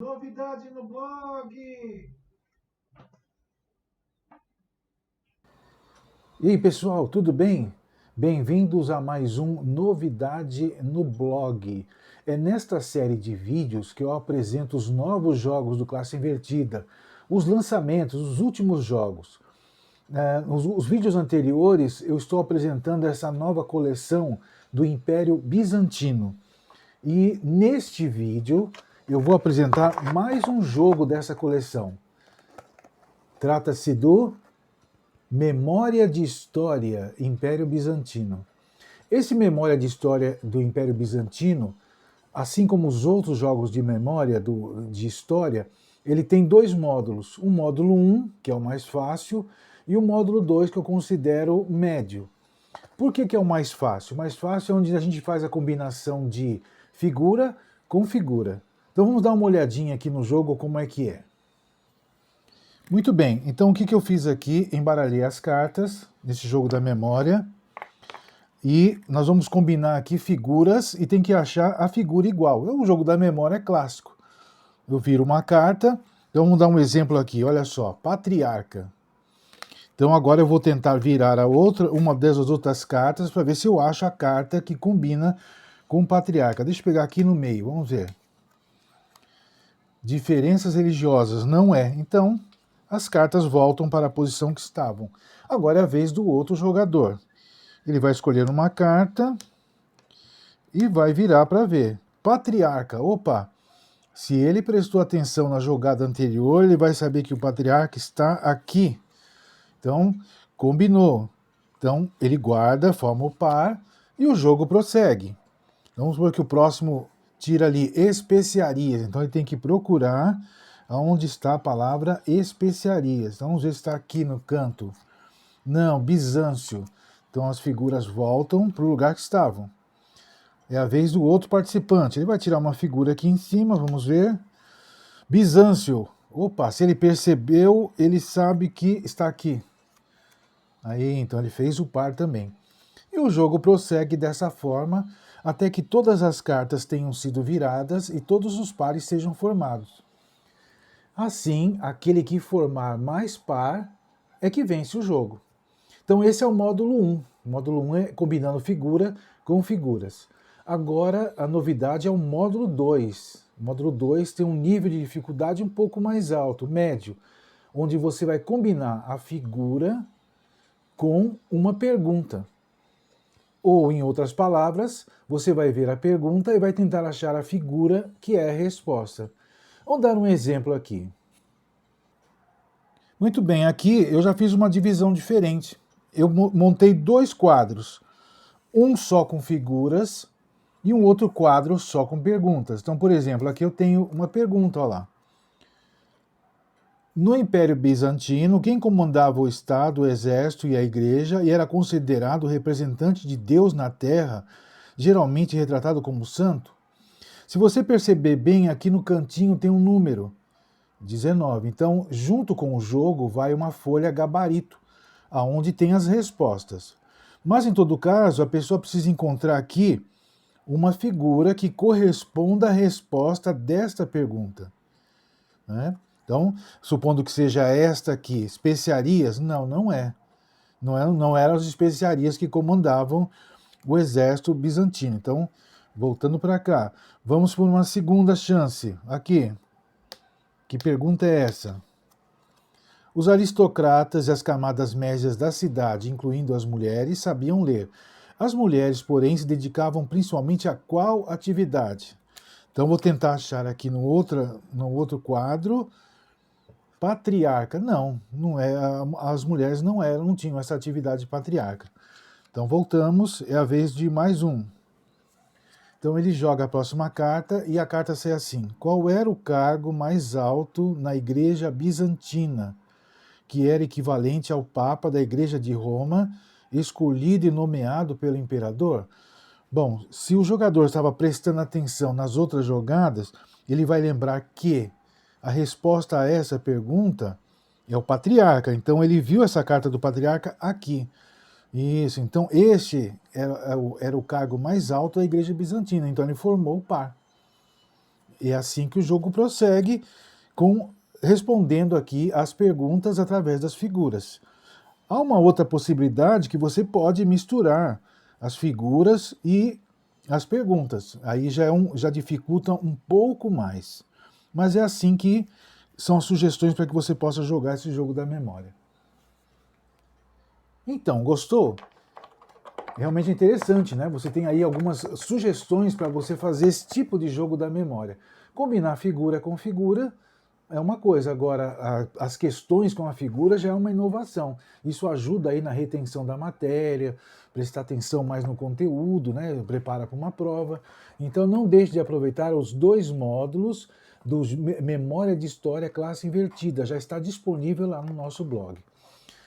Novidade no blog! E aí, pessoal, tudo bem? Bem-vindos a mais um Novidade no blog. É nesta série de vídeos que eu apresento os novos jogos do Classe Invertida, os lançamentos, os últimos jogos. Os vídeos anteriores eu estou apresentando essa nova coleção do Império Bizantino. E neste vídeo eu vou apresentar mais um jogo dessa coleção. Trata-se do Memória de História Império Bizantino. Esse Memória de História do Império Bizantino, assim como os outros jogos de memória de história, ele tem dois módulos. O módulo 1, que é o mais fácil, e o módulo 2, que eu considero médio. Por que é o mais fácil? O mais fácil é onde a gente faz a combinação de figura com figura. Então vamos dar uma olhadinha aqui no jogo como é que é. Muito bem, então o que eu fiz aqui? Embaralhei as cartas nesse jogo da memória e nós vamos combinar aqui figuras e tem que achar a figura igual. É um jogo da memória clássico. Eu viro uma carta, então vamos dar um exemplo aqui, olha só, Patriarca. Então agora eu vou tentar virar uma dessas outras cartas para ver se eu acho a carta que combina com o Patriarca. Deixa eu pegar aqui no meio, vamos ver. Diferenças religiosas, não é. Então, as cartas voltam para a posição que estavam. Agora é a vez do outro jogador. Ele vai escolher uma carta e vai virar para ver. Patriarca, opa! Se ele prestou atenção na jogada anterior, ele vai saber que o Patriarca está aqui. Então, combinou. Então, ele guarda, forma o par e o jogo prossegue. Vamos supor que o próximo tira ali especiarias. Então, ele tem que procurar onde está a palavra especiarias. Então, vamos ver se está aqui no canto. Não, Bizâncio. Então, as figuras voltam para o lugar que estavam. É a vez do outro participante. Ele vai tirar uma figura aqui em cima, vamos ver. Bizâncio. Opa, se ele percebeu, ele sabe que está aqui. Aí, então ele fez o par também. E o jogo prossegue dessa forma até que todas as cartas tenham sido viradas e todos os pares sejam formados. Assim, aquele que formar mais par é que vence o jogo. Então esse é o módulo 1. O módulo 1 é combinando figura com figuras. Agora a novidade é o módulo 2. O módulo 2 tem um nível de dificuldade um pouco mais alto, médio, onde você vai combinar a figura com uma pergunta. Ou, em outras palavras, você vai ver a pergunta e vai tentar achar a figura que é a resposta. Vamos dar um exemplo aqui. Muito bem, aqui eu já fiz uma divisão diferente. Eu montei dois quadros, um só com figuras e um outro quadro só com perguntas. Então, por exemplo, aqui eu tenho uma pergunta, olha lá. No Império Bizantino, quem comandava o Estado, o Exército e a Igreja e era considerado o representante de Deus na Terra, geralmente retratado como santo? Se você perceber bem, aqui no cantinho tem um número, 19. Então, junto com o jogo, vai uma folha gabarito, aonde tem as respostas. Mas, em todo caso, a pessoa precisa encontrar aqui uma figura que corresponda à resposta desta pergunta, né? Então, supondo que seja esta aqui, especiarias, não é. Não eram as especiarias que comandavam o exército bizantino. Então, voltando para cá, vamos por uma segunda chance. Aqui, que pergunta é essa? Os aristocratas e as camadas médias da cidade, incluindo as mulheres, sabiam ler. As mulheres, porém, se dedicavam principalmente a qual atividade? Então, vou tentar achar aqui no outro quadro. Patriarca, não é, as mulheres não tinham essa atividade patriarca. Então voltamos, é a vez de mais um. Então ele joga a próxima carta e a carta sai assim: qual era o cargo mais alto na igreja bizantina, que era equivalente ao Papa da Igreja de Roma, escolhido e nomeado pelo imperador? Bom, se o jogador estava prestando atenção nas outras jogadas, ele vai lembrar que a resposta a essa pergunta é o patriarca. Então ele viu essa carta do patriarca aqui. Isso, então este era o cargo mais alto da igreja bizantina. Então ele formou o par. é assim que o jogo prossegue, respondendo aqui as perguntas através das figuras. Há uma outra possibilidade que você pode misturar as figuras e as perguntas. Aí já dificulta um pouco mais. Mas é assim que são as sugestões para que você possa jogar esse jogo da memória. Então, gostou? Realmente interessante, né? Você tem aí algumas sugestões para você fazer esse tipo de jogo da memória. Combinar figura com figura é uma coisa, agora as questões com a figura já é uma inovação. Isso ajuda aí na retenção da matéria, prestar atenção mais no conteúdo, né? Prepara para uma prova. Então não deixe de aproveitar os 2 módulos do Memória de História Classe Invertida, já está disponível lá no nosso blog.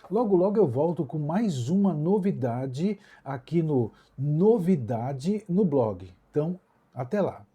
Logo, logo eu volto com mais uma novidade aqui no Novidade no blog. Então, até lá!